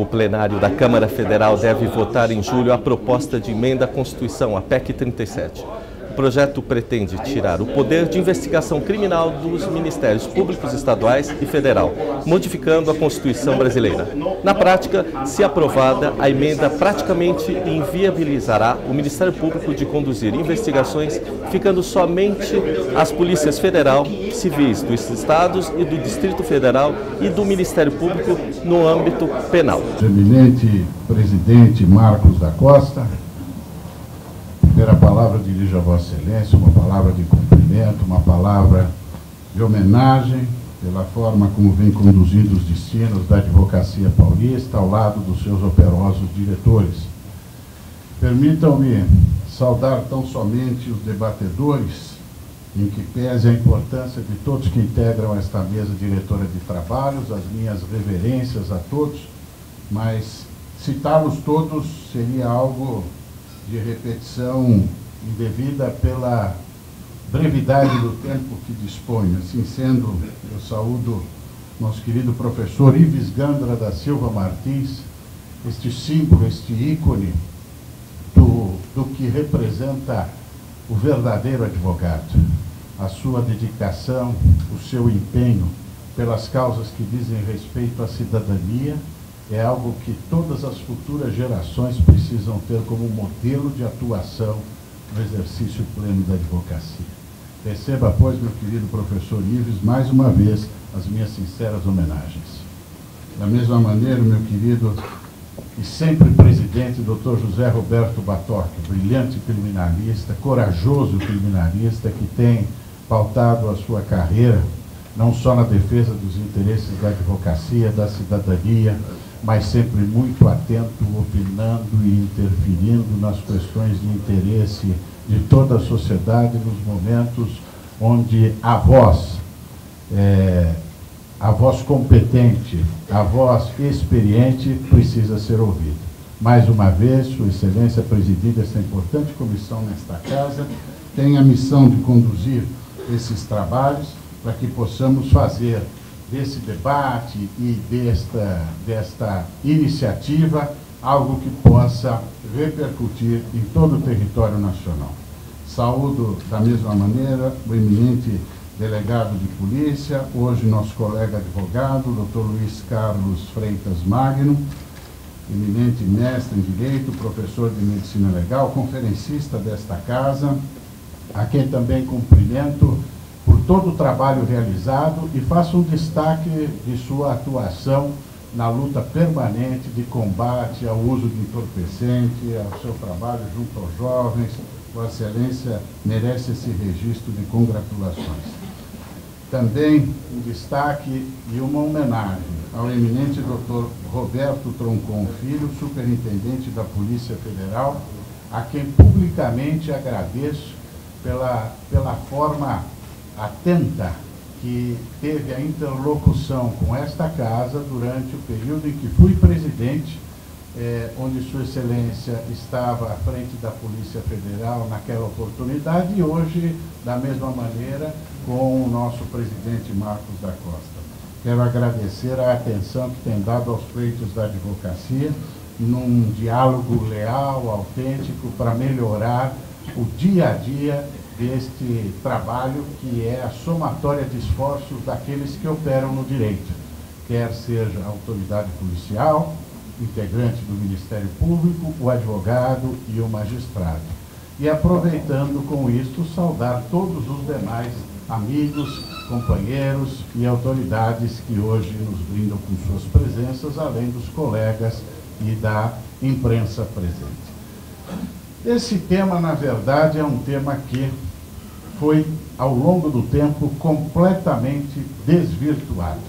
plenário da Câmara Federal deve votar em julho a proposta de emenda à Constituição, a PEC 37. O projeto pretende tirar o poder de investigação criminal dos Ministérios Públicos Estaduais e Federal, modificando a Constituição brasileira. Na prática, se aprovada, a emenda praticamente inviabilizará o Ministério Público de conduzir investigações, ficando somente as polícias federal, civis dos estados e do Distrito Federal e do Ministério Público no âmbito penal. Eminente presidente Marcos da Costa, primeira palavra dirijo a Vossa Excelência, uma palavra de cumprimento, uma palavra de homenagem pela forma como vem conduzindo os destinos da advocacia paulista ao lado dos seus operosos diretores. Permitam-me saudar tão somente os debatedores, em que pese a importância de todos que integram esta mesa diretora de trabalhos, as minhas reverências a todos, mas citá-los todos seria algo de repetição indevida pela brevidade do tempo que disponho. Assim sendo, eu saúdo nosso querido professor Ives Gandra da Silva Martins, este símbolo, este ícone do que representa o verdadeiro advogado, a sua dedicação, o seu empenho pelas causas que dizem respeito à cidadania, é algo que todas as futuras gerações precisam ter como modelo de atuação no exercício pleno da advocacia. Receba, pois, meu querido professor Ives, mais uma vez, as minhas sinceras homenagens. Da mesma maneira, meu querido e sempre presidente, Dr. José Roberto Batoque, brilhante criminalista, corajoso criminalista, que tem pautado a sua carreira, não só na defesa dos interesses da advocacia, da cidadania, mas sempre muito atento, opinando e interferindo nas questões de interesse de toda a sociedade, nos momentos onde a voz competente, a voz experiente precisa ser ouvida. Mais uma vez, Sua Excelência, presidindo esta importante comissão nesta casa, tem a missão de conduzir esses trabalhos para que possamos fazer desse debate e desta iniciativa algo que possa repercutir em todo o território nacional. Saúdo da mesma maneira o eminente delegado de polícia, hoje nosso colega advogado, Dr. Luiz Carlos Freitas Magno, eminente mestre em Direito, professor de Medicina Legal, conferencista desta casa, a quem também cumprimento por todo o trabalho realizado e faço um destaque de sua atuação na luta permanente de combate ao uso de entorpecente, ao seu trabalho junto aos jovens. Vossa Excelência merece esse registro de congratulações. Também um destaque e uma homenagem ao eminente Dr. Roberto Troncon Filho, superintendente da Polícia Federal, a quem publicamente agradeço pela forma atenta que teve a interlocução com esta casa durante o período em que fui presidente, onde Sua Excelência estava à frente da Polícia Federal naquela oportunidade e hoje, da mesma maneira, com o nosso presidente Marcos da Costa. Quero agradecer a atenção que tem dado aos feitos da advocacia, num diálogo leal, autêntico, para melhorar o dia a dia deste trabalho que é a somatória de esforços daqueles que operam no direito, quer seja a autoridade policial, integrante do Ministério Público, o advogado e o magistrado. E aproveitando com isto, saudar todos os demais amigos, companheiros e autoridades que hoje nos brindam com suas presenças, além dos colegas e da imprensa presente. Esse tema, na verdade, é um tema que foi, ao longo do tempo, completamente desvirtuado.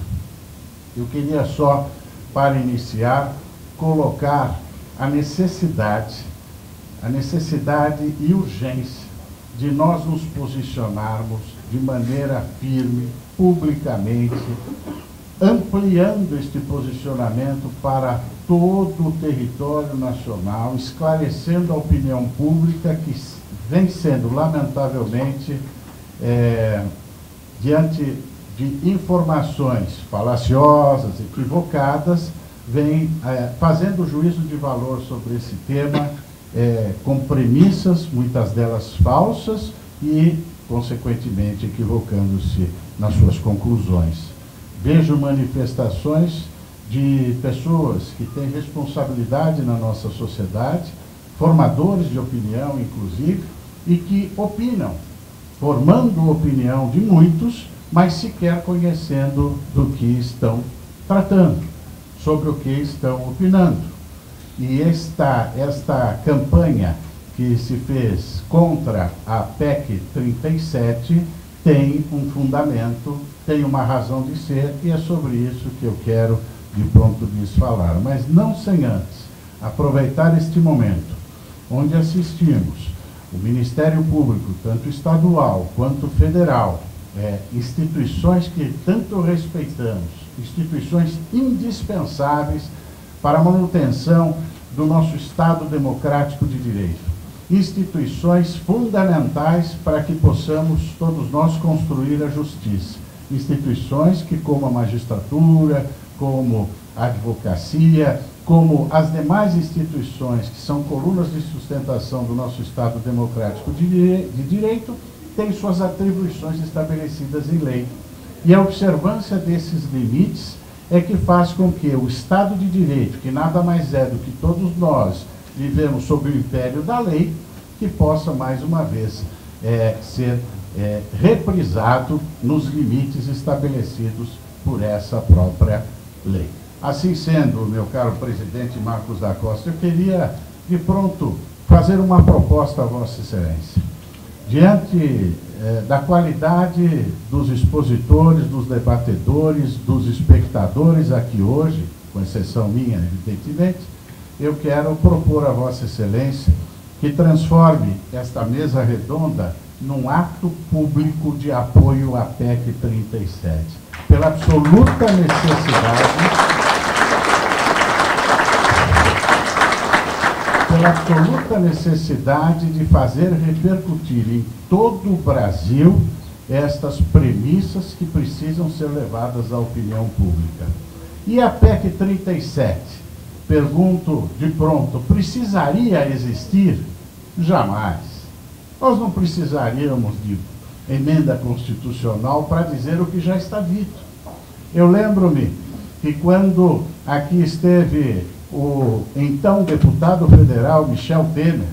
Eu queria só, para iniciar, colocar a necessidade e urgência de nós nos posicionarmos de maneira firme, publicamente, ampliando este posicionamento para todo o território nacional, esclarecendo a opinião pública que vem sendo, lamentavelmente, diante de informações falaciosas, equivocadas, vem fazendo juízo de valor sobre esse tema, com premissas, muitas delas falsas, e, consequentemente, equivocando-se nas suas conclusões. Vejo manifestações de pessoas que têm responsabilidade na nossa sociedade, formadores de opinião, inclusive, e que opinam, formando opinião de muitos, mas sequer conhecendo do que estão tratando, sobre o que estão opinando. E esta campanha que se fez contra a PEC 37 tem um fundamento, tem uma razão de ser, e é sobre isso que eu quero, de pronto, lhes falar. Mas não sem antes aproveitar este momento, onde assistimos o Ministério Público, tanto estadual quanto federal, instituições que tanto respeitamos, instituições indispensáveis para a manutenção do nosso Estado democrático de direito, instituições fundamentais para que possamos todos nós construir a justiça, instituições que, como a magistratura, como a advocacia, como as demais instituições que são colunas de sustentação do nosso Estado democrático de direito, têm suas atribuições estabelecidas em lei. E a observância desses limites é que faz com que o Estado de Direito, que nada mais é do que todos nós vivemos sob o império da lei, que possa, mais uma vez, ser reprisado nos limites estabelecidos por essa própria lei. Assim sendo, meu caro presidente Marcos da Costa, eu queria, de pronto, fazer uma proposta a Vossa Excelência. Diante da qualidade dos expositores, dos debatedores, dos espectadores aqui hoje, com exceção minha, evidentemente, eu quero propor a Vossa Excelência que transforme esta mesa redonda num ato público de apoio à PEC 37, pela absoluta necessidade de fazer repercutir em todo o Brasil estas premissas que precisam ser levadas à opinião pública. E a PEC 37? Pergunto de pronto, precisaria existir? Jamais. Nós não precisaríamos de emenda constitucional para dizer o que já está dito. Eu lembro-me que quando aqui esteve o então deputado federal Michel Temer,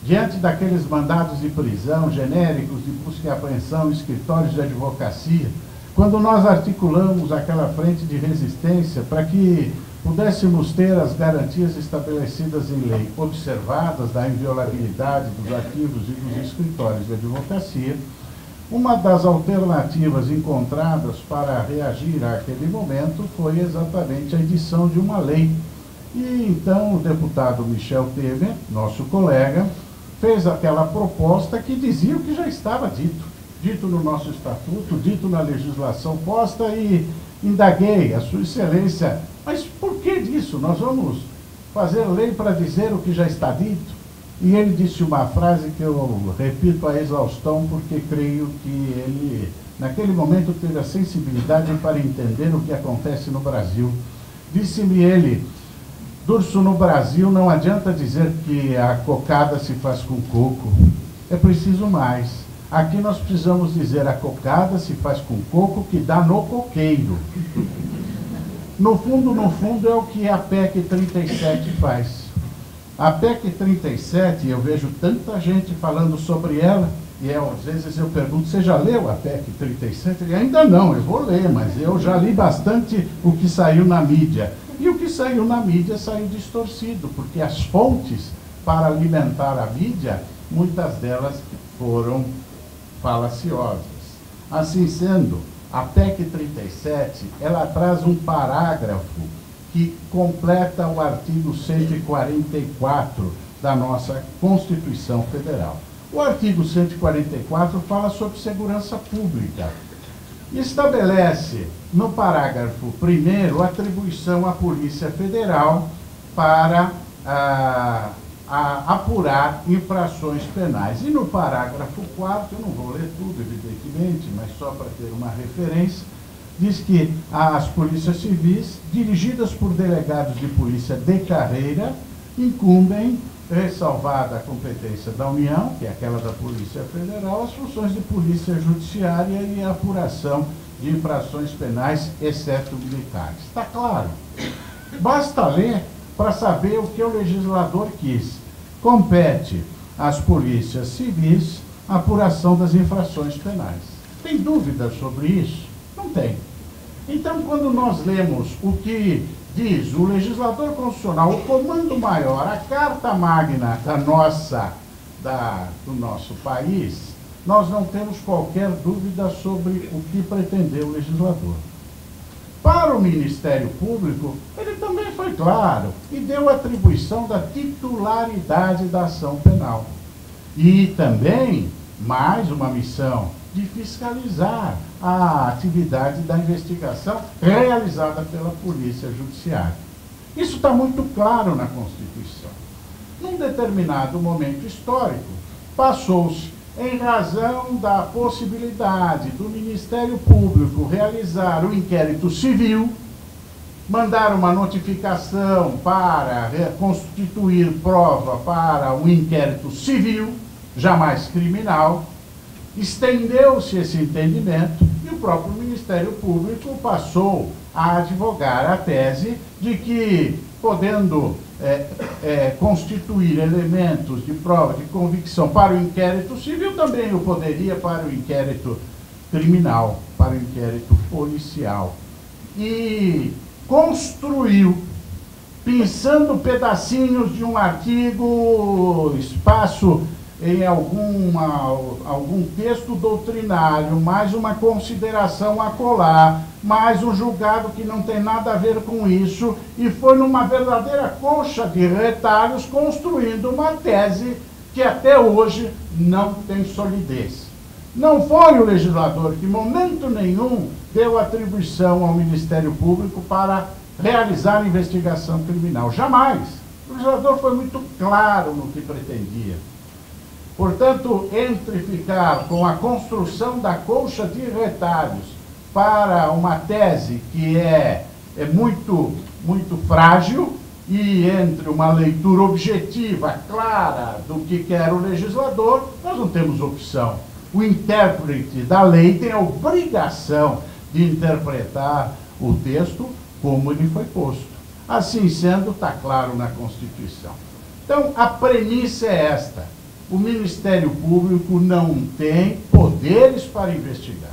diante daqueles mandados de prisão genéricos de busca e apreensão em escritórios de advocacia, quando nós articulamos aquela frente de resistência para que pudéssemos ter as garantias estabelecidas em lei observadas da inviolabilidade dos arquivos e dos escritórios de advocacia, uma das alternativas encontradas para reagir àquele momento foi exatamente a edição de uma lei. E então o deputado Michel Temer, nosso colega, fez aquela proposta que dizia o que já estava dito no nosso estatuto, dito na legislação posta, e indaguei a Sua Excelência, mas por que disso? Nós vamos fazer lei para dizer o que já está dito? E ele disse uma frase que eu repito a exaustão, porque creio que ele, naquele momento, teve a sensibilidade para entender o que acontece no Brasil. Disse-me ele: Durso, no Brasil não adianta dizer que a cocada se faz com coco, é preciso mais. Aqui nós precisamos dizer a cocada se faz com coco que dá no coqueiro. No fundo, é o que a PEC 37 faz. A PEC 37, eu vejo tanta gente falando sobre ela, e às vezes eu pergunto, você já leu a PEC 37? Ele, ainda não, eu vou ler, mas eu já li bastante o que saiu na mídia. E o que saiu na mídia saiu distorcido, porque as fontes para alimentar a mídia, muitas delas foram falaciosas. Assim sendo, a PEC 37, ela traz um parágrafo que completa o artigo 144 da nossa Constituição Federal. O artigo 144 fala sobre segurança pública. Estabelece, no parágrafo 1º, atribuição à Polícia Federal para apurar infrações penais. E no parágrafo 4º, eu não vou ler tudo, evidentemente, mas só para ter uma referência, diz que as polícias civis, dirigidas por delegados de polícia de carreira, incumbem, ressalvada a competência da União, que é aquela da Polícia Federal, as funções de polícia judiciária e a apuração de infrações penais, exceto militares. Está claro? Basta ler para saber o que o legislador quis. Compete às polícias civis a apuração das infrações penais. Tem dúvida sobre isso? Não tem. Então, quando nós lemos o que diz o legislador constitucional, o comando maior, a carta magna do nosso país, nós não temos qualquer dúvida sobre o que pretendeu o legislador. Para o Ministério Público, ele também foi claro e deu atribuição da titularidade da ação penal. E também, mais uma missão, de fiscalizar a atividade da investigação realizada pela Polícia Judiciária. Isso está muito claro na Constituição. Num determinado momento histórico, passou-se, em razão da possibilidade do Ministério Público realizar o inquérito civil, mandar uma notificação para constituir prova para o inquérito civil, jamais criminal, estendeu-se esse entendimento e o próprio Ministério Público passou a advogar a tese de que, podendo constituir elementos de prova de convicção para o inquérito civil, também o poderia para o inquérito criminal, para o inquérito policial. E construiu, pensando pedacinhos de um artigo, espaço em algum texto doutrinário, mais uma consideração a colar, mais um julgado que não tem nada a ver com isso, e foi numa verdadeira colcha de retalhos construindo uma tese que até hoje não tem solidez. Não foi o legislador que, em momento nenhum, deu atribuição ao Ministério Público para realizar investigação criminal. Jamais. O legislador foi muito claro no que pretendia. Portanto, entre ficar com a construção da colcha de retalhos para uma tese que é muito frágil, e entre uma leitura objetiva, clara, do que quer o legislador, nós não temos opção. O intérprete da lei tem a obrigação de interpretar o texto como ele foi posto. Assim sendo, está claro na Constituição. Então, a premissa é esta. O Ministério Público não tem poderes para investigar.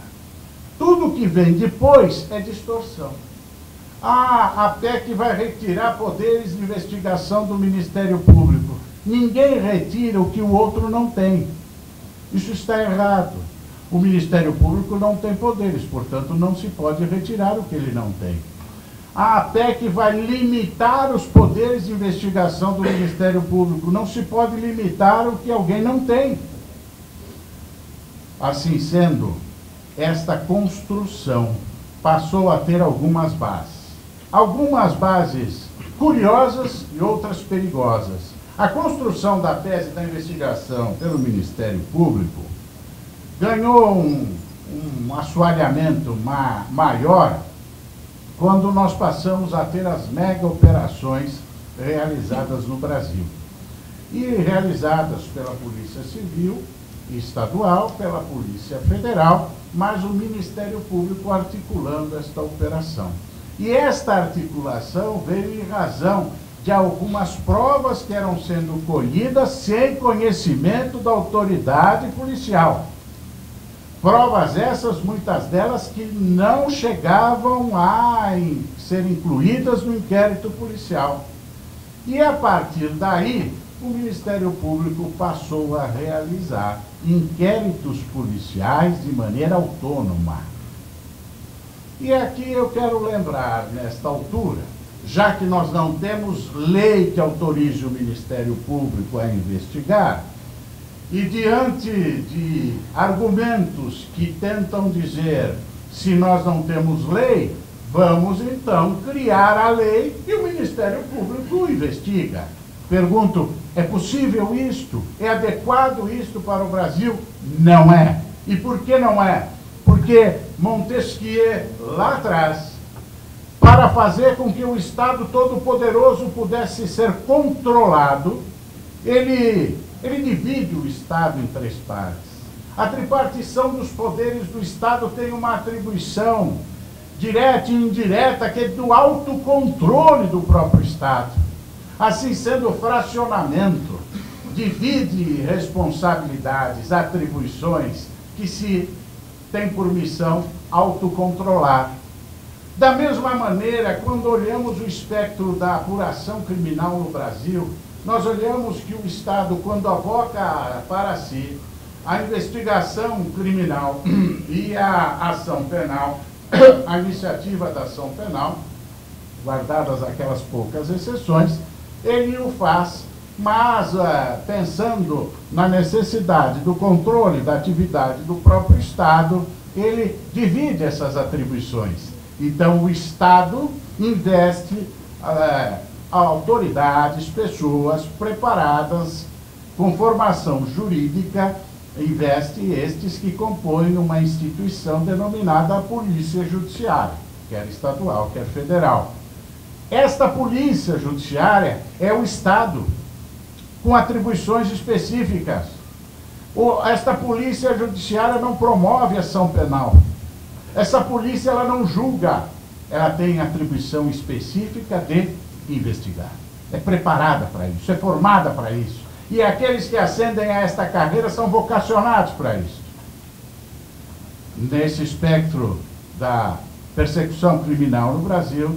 Tudo que vem depois é distorção. A PEC vai retirar poderes de investigação do Ministério Público. Ninguém retira o que o outro não tem. Isso está errado. O Ministério Público não tem poderes, portanto, não se pode retirar o que ele não tem. A PEC vai limitar os poderes de investigação do Ministério Público. Não se pode limitar o que alguém não tem. Assim sendo, esta construção passou a ter algumas bases. Algumas bases curiosas e outras perigosas. A construção da tese da investigação pelo Ministério Público ganhou um assoalhamento maior quando nós passamos a ter as mega operações realizadas no Brasil. E realizadas pela Polícia Civil Estadual, pela Polícia Federal, mas o Ministério Público articulando esta operação. E esta articulação veio em razão de algumas provas que eram sendo colhidas sem conhecimento da autoridade policial. Provas essas, muitas delas, que não chegavam a ser incluídas no inquérito policial. E a partir daí, o Ministério Público passou a realizar inquéritos policiais de maneira autônoma. E aqui eu quero lembrar, nesta altura, já que nós não temos lei que autorize o Ministério Público a investigar, e diante de argumentos que tentam dizer, se nós não temos lei, vamos então criar a lei e o Ministério Público investiga. Pergunto, é possível isto? É adequado isto para o Brasil? Não é. E por que não é? Porque Porque Montesquieu, lá atrás, para fazer com que o Estado Todo-Poderoso pudesse ser controlado, ele divide o Estado em três partes. A tripartição dos poderes do Estado tem uma atribuição direta e indireta, que é do autocontrole do próprio Estado. Assim sendo, o fracionamento divide responsabilidades, atribuições que se tem por missão autocontrolar. Da mesma maneira, quando olhamos o espectro da apuração criminal no Brasil, nós olhamos que o Estado, quando avoca para si a investigação criminal e a ação penal, a iniciativa da ação penal, guardadas aquelas poucas exceções, ele o faz, mas pensando na necessidade do controle da atividade do próprio Estado, ele divide essas atribuições. Então, o Estado investe autoridades, pessoas preparadas, com formação jurídica, investe estes que compõem uma instituição denominada Polícia Judiciária, quer estadual, quer federal. Esta Polícia Judiciária é o Estado, com atribuições específicas. Esta Polícia Judiciária não promove ação penal. Essa polícia, ela não julga, ela tem atribuição específica de investigar. É preparada para isso, é formada para isso. E aqueles que ascendem a esta carreira são vocacionados para isso. Nesse espectro da persecução criminal no Brasil,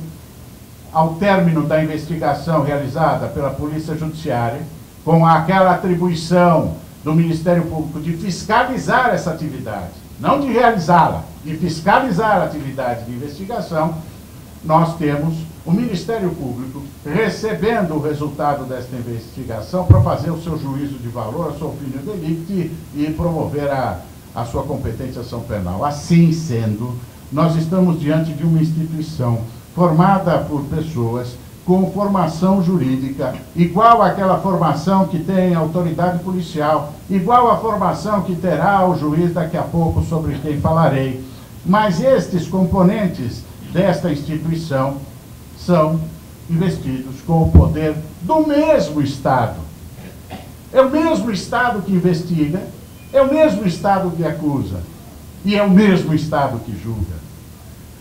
ao término da investigação realizada pela Polícia Judiciária, com aquela atribuição do Ministério Público de fiscalizar essa atividade, não de realizá-la, de fiscalizar a atividade de investigação, nós temos o Ministério Público recebendo o resultado desta investigação para fazer o seu juízo de valor, a sua opinião delicti e promover a sua competente ação penal. Assim sendo, nós estamos diante de uma instituição formada por pessoas com formação jurídica, igual àquela formação que tem a autoridade policial, igual à formação que terá o juiz daqui a pouco, sobre quem falarei. Mas estes componentes desta instituição são investidos com o poder do mesmo Estado. É o mesmo Estado que investiga, é o mesmo Estado que acusa, e é o mesmo Estado que julga.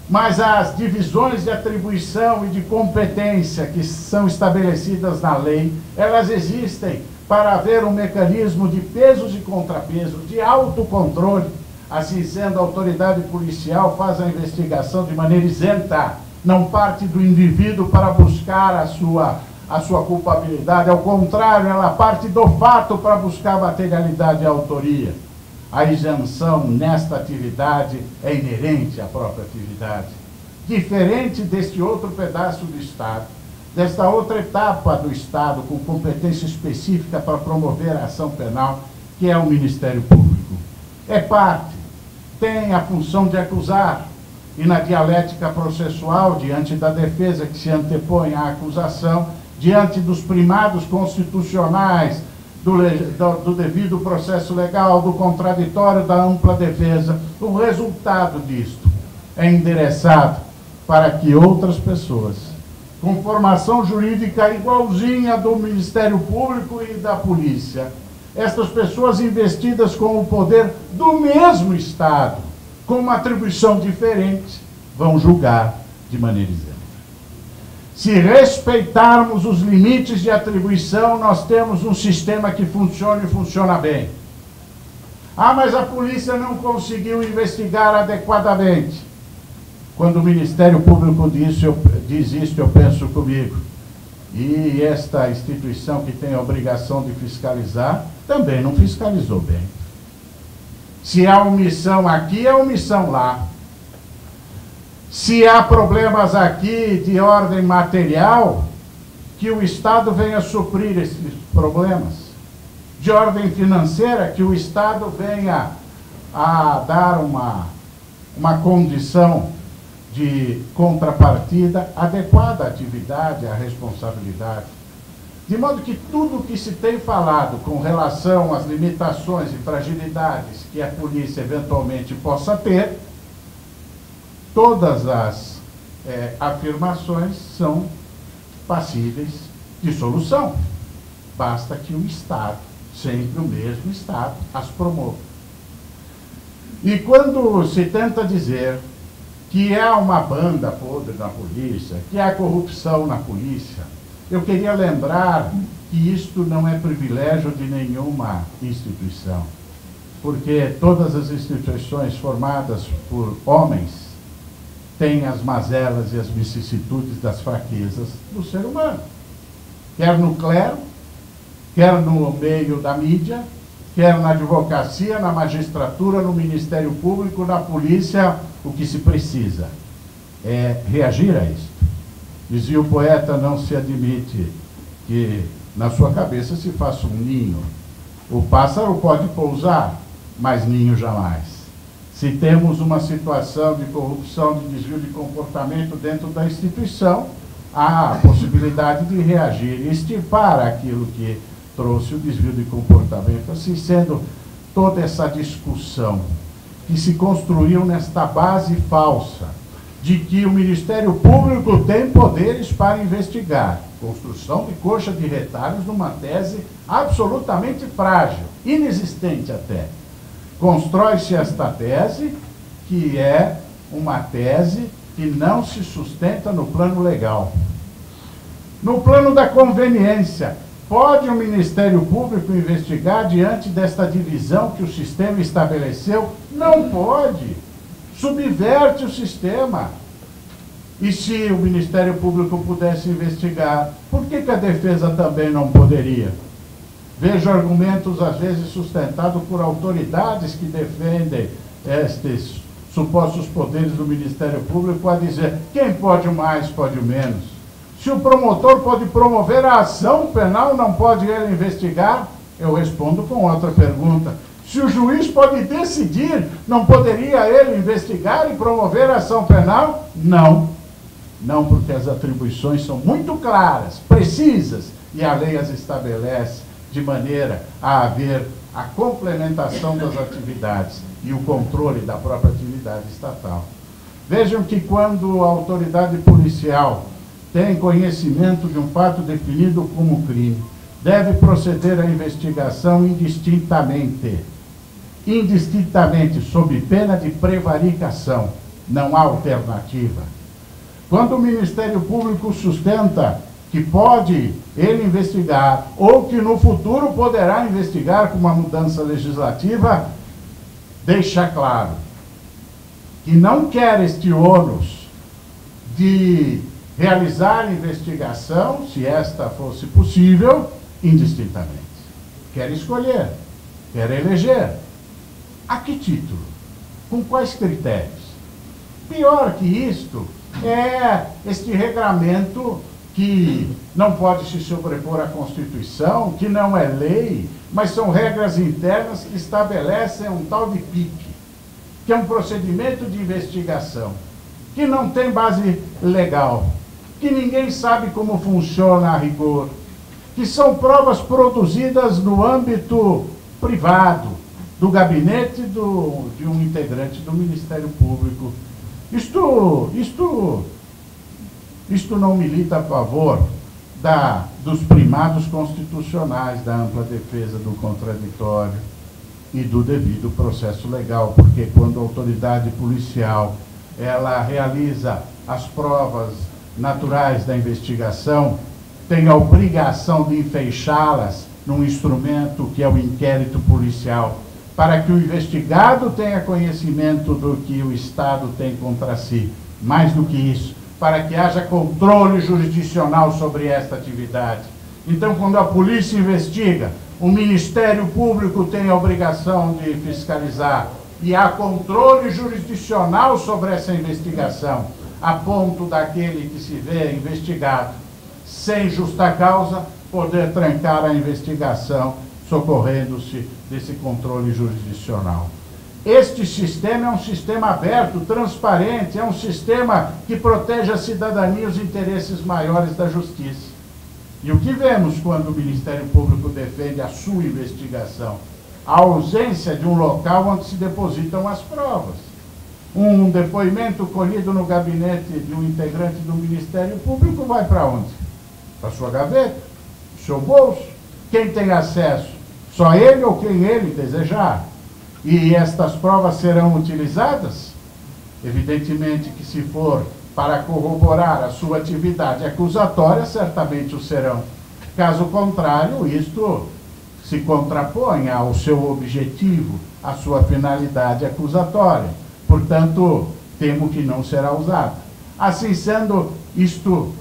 Mas as divisões de atribuição e de competência que são estabelecidas na lei, elas existem para haver um mecanismo de pesos e contrapesos, de autocontrole. Assim sendo, a autoridade policial faz a investigação de maneira isenta, não parte do indivíduo para buscar a sua culpabilidade, ao contrário, ela parte do fato para buscar a materialidade e a autoria. A isenção nesta atividade é inerente à própria atividade. Diferente deste outro pedaço do Estado, desta outra etapa do Estado com competência específica para promover a ação penal, que é o Ministério Público. É parte, tem a função de acusar, e na dialética processual, diante da defesa que se antepõe à acusação, diante dos primados constitucionais, do devido processo legal, do contraditório, da ampla defesa, o resultado disto é endereçado para que outras pessoas, com formação jurídica igualzinha do Ministério Público e da Polícia, estas pessoas investidas com o poder do mesmo Estado, com uma atribuição diferente, vão julgar de maneira isenta. Se respeitarmos os limites de atribuição, nós temos um sistema que funciona e funciona bem. Ah, mas a polícia não conseguiu investigar adequadamente. Quando o Ministério Público diz isso, eu penso comigo. E esta instituição que tem a obrigação de fiscalizar, também não fiscalizou bem. Se há omissão aqui, há omissão lá. Se há problemas aqui de ordem material, que o Estado venha suprir esses problemas. De ordem financeira, que o Estado venha a dar uma condição de contrapartida adequada à atividade, à responsabilidade. De modo que tudo o que se tem falado com relação às limitações e fragilidades que a polícia eventualmente possa ter, todas as afirmações são passíveis de solução. Basta que o Estado, sempre o mesmo Estado, as promova. E quando se tenta dizer que há uma banda podre na polícia, que há corrupção na polícia, eu queria lembrar que isto não é privilégio de nenhuma instituição, porque todas as instituições formadas por homens têm as mazelas e as vicissitudes das fraquezas do ser humano, quer no clero, quer no meio da mídia, quer na advocacia, na magistratura, no Ministério Público, na polícia. O que se precisa é reagir a isto. Dizia o poeta, não se admite que na sua cabeça se faça um ninho. O pássaro pode pousar, mas ninho jamais. Se temos uma situação de corrupção, de desvio de comportamento dentro da instituição, há a possibilidade de reagir e extirpar aquilo que trouxe o desvio de comportamento. Assim sendo, toda essa discussão que se construiu nesta base falsa de que o Ministério Público tem poderes para investigar, construção de coxa de retalhos numa tese absolutamente frágil, inexistente até. Constrói-se esta tese, que é uma tese que não se sustenta no plano legal. No plano da conveniência, pode o Ministério Público investigar diante desta divisão que o sistema estabeleceu? Não pode. Subverte o sistema. E se o Ministério Público pudesse investigar, por que a defesa também não poderia? Vejo argumentos, às vezes, sustentados por autoridades que defendem estes supostos poderes do Ministério Público a dizer quem pode o mais, pode o menos. Se o promotor pode promover a ação penal, não pode ele investigar? Eu respondo com outra pergunta. Se o juiz pode decidir, não poderia ele investigar e promover a ação penal? Não. Não, porque as atribuições são muito claras, precisas, e a lei as estabelece de maneira a haver a complementação das atividades e o controle da própria atividade estatal. Vejam que quando a autoridade policial tem conhecimento de um fato definido como crime, deve proceder à investigação indistintamente, sob pena de prevaricação. Não há alternativa. Quando o Ministério Público sustenta que pode ele investigar, ou que no futuro poderá investigar com uma mudança legislativa, deixa claro que não quer este ônus de realizar a investigação, se esta fosse possível, indistintamente. Quer escolher, quer eleger. A que título? Com quais critérios? Pior que isto é este regramento que não pode se sobrepor à Constituição, que não é lei, mas são regras internas que estabelecem um tal de PIC, que é um procedimento de investigação, que não tem base legal, que ninguém sabe como funciona a rigor, que são provas produzidas no âmbito privado, do gabinete de um integrante do Ministério Público. Isto não milita a favor dos primados constitucionais, da ampla defesa do contraditório e do devido processo legal, porque quando a autoridade policial ela realiza as provas naturais da investigação, tem a obrigação de enfeixá-las num instrumento que é o inquérito policial, para que o investigado tenha conhecimento do que o Estado tem contra si. Mais do que isso, para que haja controle jurisdicional sobre esta atividade. Então, quando a polícia investiga, o Ministério Público tem a obrigação de fiscalizar e há controle jurisdicional sobre essa investigação, a ponto daquele que se vê investigado sem justa causa poder trancar a investigação, socorrendo-se desse controle jurisdicional. Este sistema é um sistema aberto, transparente, é um sistema que protege a cidadania e os interesses maiores da justiça. E o que vemos quando o Ministério Público defende a sua investigação? A ausência de um local onde se depositam as provas. um depoimento colhido no gabinete de um integrante do Ministério Público vai para onde? Para sua gaveta, seu bolso. Quem tem acesso? Só ele ou quem ele desejar. E estas provas serão utilizadas? Evidentemente que, se for para corroborar a sua atividade acusatória, certamente o serão. Caso contrário, isto se contrapõe ao seu objetivo, à sua finalidade acusatória. Portanto, temo que não será usado. Assim sendo, isto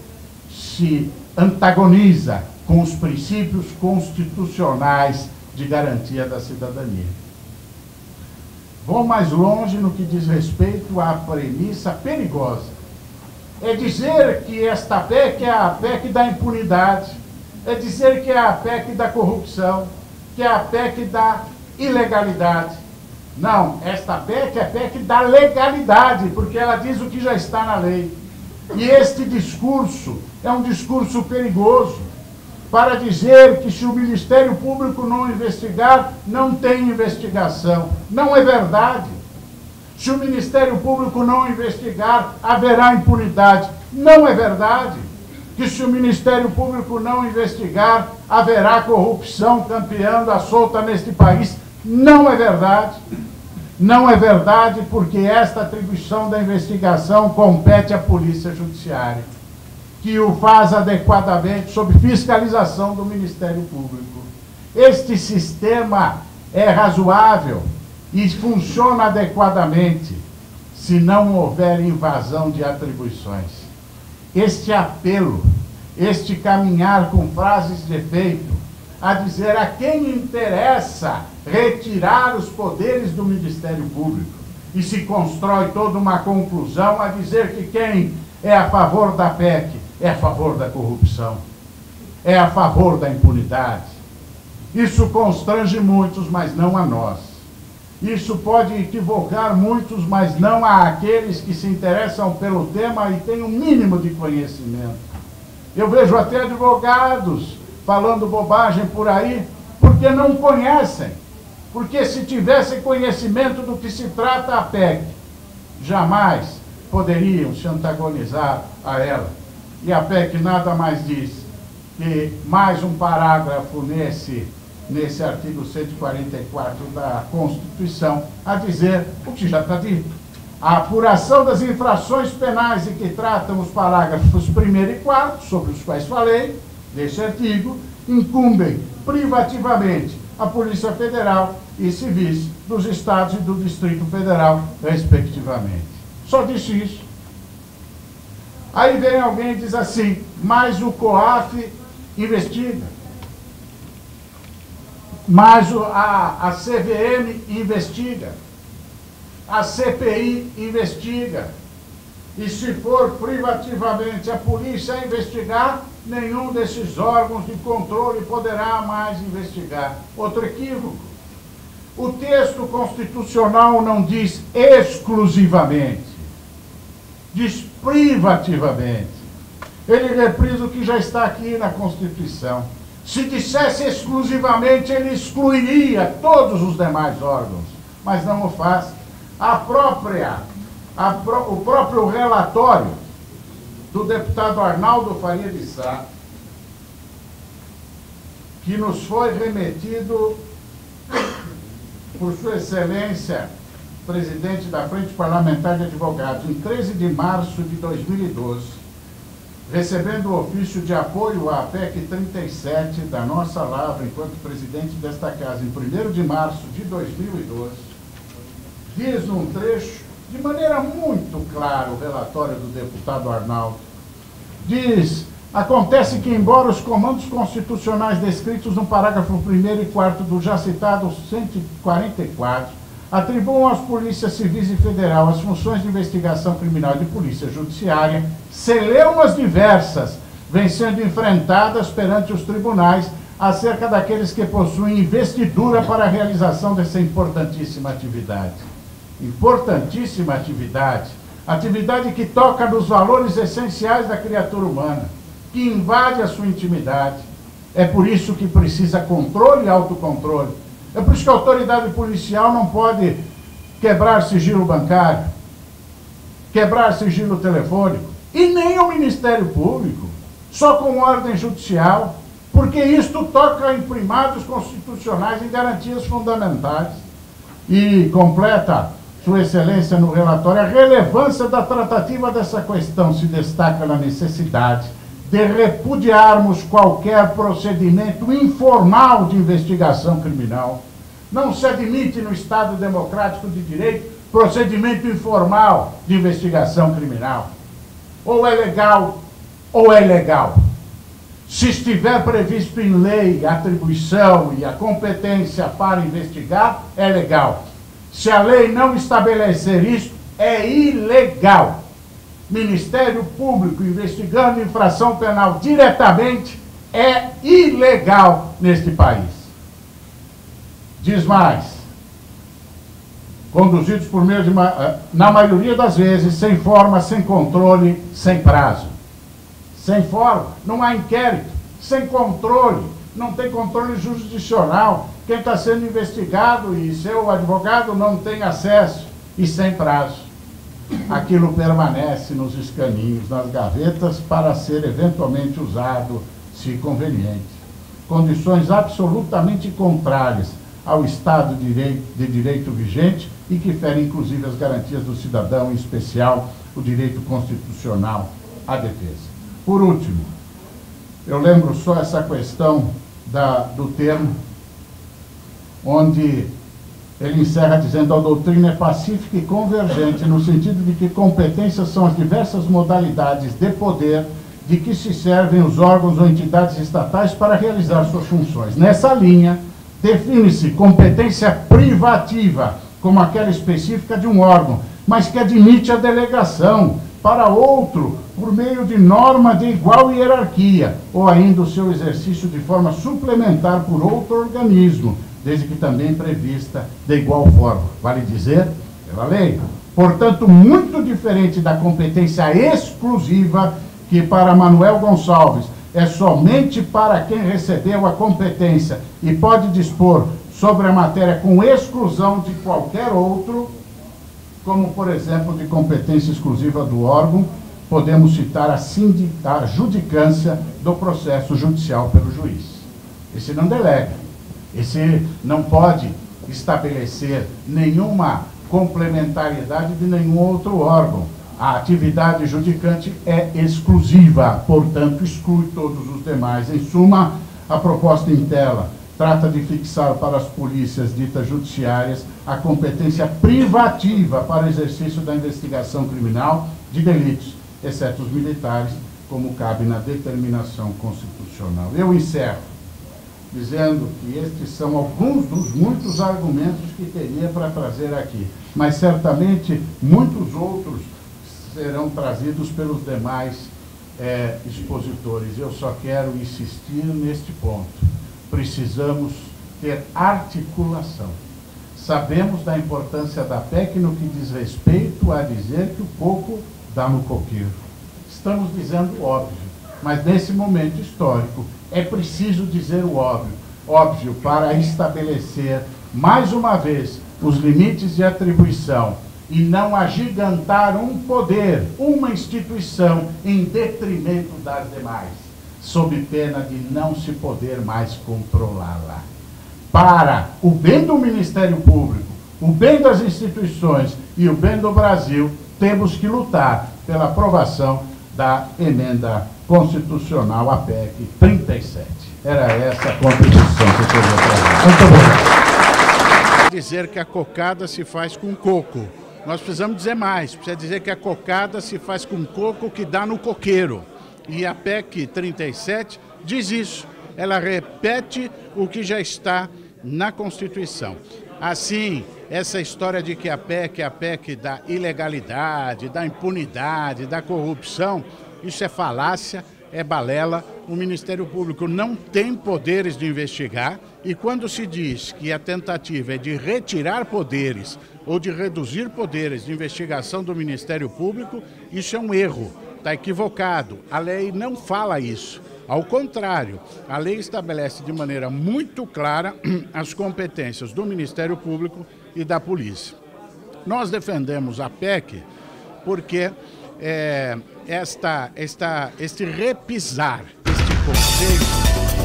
se antagoniza com os princípios constitucionais de garantia da cidadania. Vou mais longe no que diz respeito à premissa perigosa. É dizer que esta PEC é a PEC da impunidade, é dizer que é a PEC da corrupção, que é a PEC da ilegalidade. Não, esta PEC é a PEC da legalidade, porque ela diz o que já está na lei. E este discurso é um discurso perigoso, para dizer que, se o Ministério Público não investigar, não tem investigação. Não é verdade. Se o Ministério Público não investigar, haverá impunidade. Não é verdade. Que, se o Ministério Público não investigar, haverá corrupção campeando à solta neste país. Não é verdade. Não é verdade, porque esta atribuição da investigação compete à Polícia Judiciária, que o faz adequadamente sob fiscalização do Ministério Público. Este sistema é razoável e funciona adequadamente se não houver invasão de atribuições. Este apelo, este caminhar com frases de efeito, a dizer a quem interessa retirar os poderes do Ministério Público, e se constrói toda uma conclusão a dizer que quem é a favor da PEC é a favor da corrupção, é a favor da impunidade. Isso constrange muitos, mas não a nós. Isso pode equivocar muitos, mas não a aqueles que se interessam pelo tema e têm um mínimo de conhecimento. Eu vejo até advogados falando bobagem por aí, porque não conhecem. Porque, se tivessem conhecimento do que se trata a PEC, jamais poderiam se antagonizar a ela. E a PEC nada mais diz que mais um parágrafo nesse artigo 144 da Constituição, a dizer o que já está dito. A apuração das infrações penais, em que tratam os parágrafos 1º e 4º, sobre os quais falei, deste artigo, incumbem privativamente a Polícia Federal e civis dos Estados e do Distrito Federal, respectivamente. Só disse isso. Aí vem alguém e diz assim, mas o COAF investiga, mas a CVM investiga, a CPI investiga, e se for privativamente a polícia investigar, nenhum desses órgãos de controle poderá mais investigar. Outro equívoco. O texto constitucional não diz exclusivamente, diz privativamente. Ele reprisa o que já está aqui na Constituição. Se dissesse exclusivamente, ele excluiria todos os demais órgãos, mas não o faz. O próprio relatório do deputado Arnaldo Faria de Sá, que nos foi remetido por Sua Excelência, presidente da Frente Parlamentar de Advogados, em 13 de março de 2012, recebendo o ofício de apoio à PEC 37 da nossa lavra, enquanto presidente desta casa, em 1º de março de 2012, diz num trecho, de maneira muito clara, o relatório do deputado Arnaldo, diz, acontece que, embora os comandos constitucionais descritos no parágrafo 1º e 4º do já citado 144, atribuam às polícias civis e federal as funções de investigação criminal e de polícia judiciária, celeumas diversas vêm sendo enfrentadas perante os tribunais acerca daqueles que possuem investidura para a realização dessa importantíssima atividade. Importantíssima atividade, atividade que toca nos valores essenciais da criatura humana, que invade a sua intimidade. É por isso que precisa controle e autocontrole. É por isso que a autoridade policial não pode quebrar sigilo bancário, quebrar sigilo telefônico, e nem o Ministério Público, só com ordem judicial, porque isto toca em primados constitucionais e garantias fundamentais. E completa Sua Excelência no relatório, a relevância da tratativa dessa questão se destaca na necessidade de repudiarmos qualquer procedimento informal de investigação criminal. Não se admite no Estado Democrático de Direito procedimento informal de investigação criminal. Ou é legal, ou é ilegal. Se estiver previsto em lei a atribuição e a competência para investigar, é legal. Se a lei não estabelecer isso, é ilegal. Ministério Público investigando infração penal diretamente é ilegal neste país. Diz mais, conduzidos por meio de, na maioria das vezes, sem forma, sem controle, sem prazo. Sem forma, não há inquérito, sem controle, não tem controle jurisdicional. Quem está sendo investigado e seu advogado não tem acesso, e sem prazo. Aquilo permanece nos escaninhos, nas gavetas, para ser eventualmente usado, se conveniente. Condições absolutamente contrárias ao Estado de Direito vigente e que ferem, inclusive, as garantias do cidadão, em especial o direito constitucional à defesa. Por último, eu lembro só essa questão do termo, onde ele encerra dizendo: a doutrina é pacífica e convergente, no sentido de que competências são as diversas modalidades de poder de que se servem os órgãos ou entidades estatais para realizar suas funções. Nessa linha, define-se competência privativa, como aquela específica de um órgão, mas que admite a delegação para outro, por meio de norma de igual hierarquia, ou ainda o seu exercício de forma suplementar por outro organismo, desde que também prevista de igual forma, vale dizer, pela lei. Portanto, muito diferente da competência exclusiva, que para Manuel Gonçalves é somente para quem recebeu a competência e pode dispor sobre a matéria com exclusão de qualquer outro, como, por exemplo, de competência exclusiva do órgão, podemos citar a judicância do processo judicial pelo juiz. Esse não delega, esse não pode estabelecer nenhuma complementariedade de nenhum outro órgão. A atividade judicante é exclusiva, portanto, exclui todos os demais. Em suma, a proposta em tela trata de fixar para as polícias ditas judiciárias a competência privativa para o exercício da investigação criminal de delitos, exceto os militares, como cabe na determinação constitucional. Eu encerro dizendo que estes são alguns dos muitos argumentos que teria para trazer aqui, mas certamente muitos outros serão trazidos pelos demais expositores. Eu só quero insistir neste ponto. Precisamos ter articulação. Sabemos da importância da PEC no que diz respeito a dizer que o coco dá no coqueiro. Estamos dizendo o óbvio, mas nesse momento histórico é preciso dizer o óbvio. Óbvio para estabelecer, mais uma vez, os limites de atribuição e não agigantar um poder, uma instituição, em detrimento das demais, sob pena de não se poder mais controlá-la. Para o bem do Ministério Público, o bem das instituições e o bem do Brasil, temos que lutar pela aprovação da emenda constitucional, a PEC 37. Era essa a contribuição que eu queria trazer. Muito obrigado. Dizer que a cocada se faz com coco. Nós precisamos dizer mais, precisa dizer que a cocada se faz com coco que dá no coqueiro. E a PEC 37 diz isso. Ela repete o que já está na Constituição. Assim, essa história de que a PEC é a PEC da ilegalidade, da impunidade, da corrupção, isso é falácia, é balela. O Ministério Público não tem poderes de investigar e quando se diz que a tentativa é de retirar poderes ou de reduzir poderes de investigação do Ministério Público, isso é um erro, está equivocado. A lei não fala isso. Ao contrário, a lei estabelece de maneira muito clara as competências do Ministério Público e da Polícia. Nós defendemos a PEC porque este repisar, este conceito,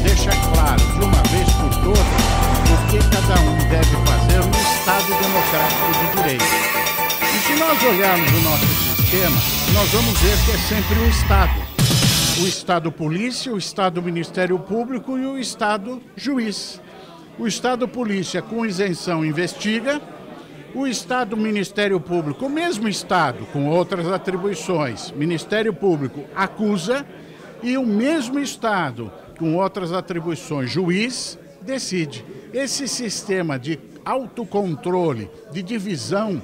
deixa claro, de uma vez por todas, o que cada um deve fazer no Estado democrático de direito. E se nós olharmos o nosso sistema, nós vamos ver que é sempre o Estado. O Estado Polícia, o Estado Ministério Público e o Estado Juiz. O Estado Polícia, com isenção, investiga. O Estado Ministério Público, o mesmo Estado, com outras atribuições, Ministério Público acusa, e o mesmo Estado, com outras atribuições, juiz, decide. Esse sistema de autocontrole, de divisão,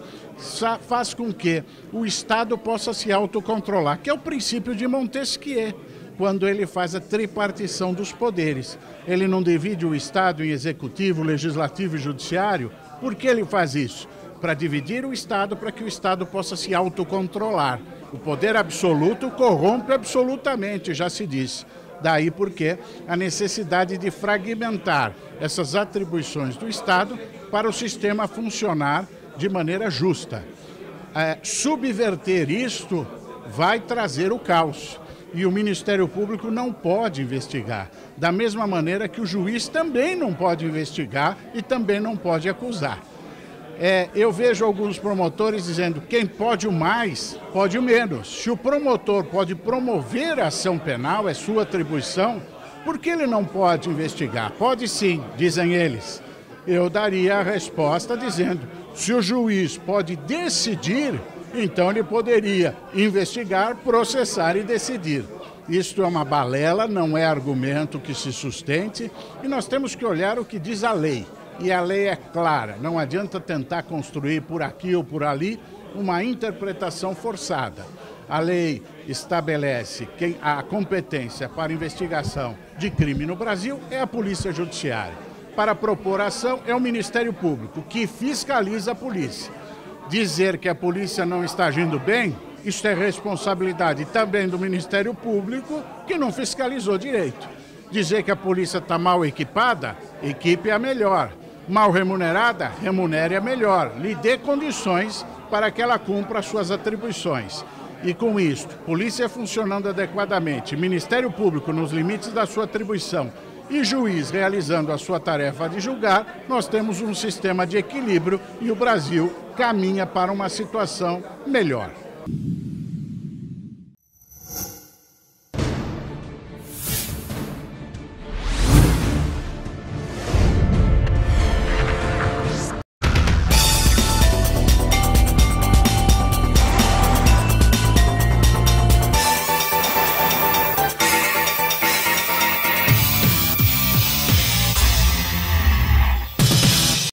faz com que o Estado possa se autocontrolar, que é o princípio de Montesquieu, quando ele faz a tripartição dos poderes. Ele não divide o Estado em executivo, legislativo e judiciário. Por que ele faz isso? Para dividir o Estado, para que o Estado possa se autocontrolar. O poder absoluto corrompe absolutamente, já se disse. Daí porque a necessidade de fragmentar essas atribuições do Estado para o sistema funcionar de maneira justa. Subverter isto vai trazer o caos. E o Ministério Público não pode investigar. Da mesma maneira que o juiz também não pode investigar e também não pode acusar. Eu vejo alguns promotores dizendo que quem pode o mais, pode o menos. Se o promotor pode promover a ação penal, é sua atribuição, por que ele não pode investigar? Pode sim, dizem eles. Eu daria a resposta dizendo, se o juiz pode decidir, então ele poderia investigar, processar e decidir. Isto é uma balela, não é argumento que se sustente, e nós temos que olhar o que diz a lei. E a lei é clara, não adianta tentar construir por aqui ou por ali uma interpretação forçada. A lei estabelece que a competência para investigação de crime no Brasil é a Polícia Judiciária. Para propor ação é o Ministério Público, que fiscaliza a polícia. Dizer que a polícia não está agindo bem, isso é responsabilidade também do Ministério Público, que não fiscalizou direito. Dizer que a polícia está mal equipada, equipe a melhor. Mal remunerada, remunere a melhor. Lhe dê condições para que ela cumpra as suas atribuições. E com isto, polícia funcionando adequadamente, Ministério Público nos limites da sua atribuição e juiz realizando a sua tarefa de julgar, nós temos um sistema de equilíbrio e o Brasil caminha para uma situação melhor.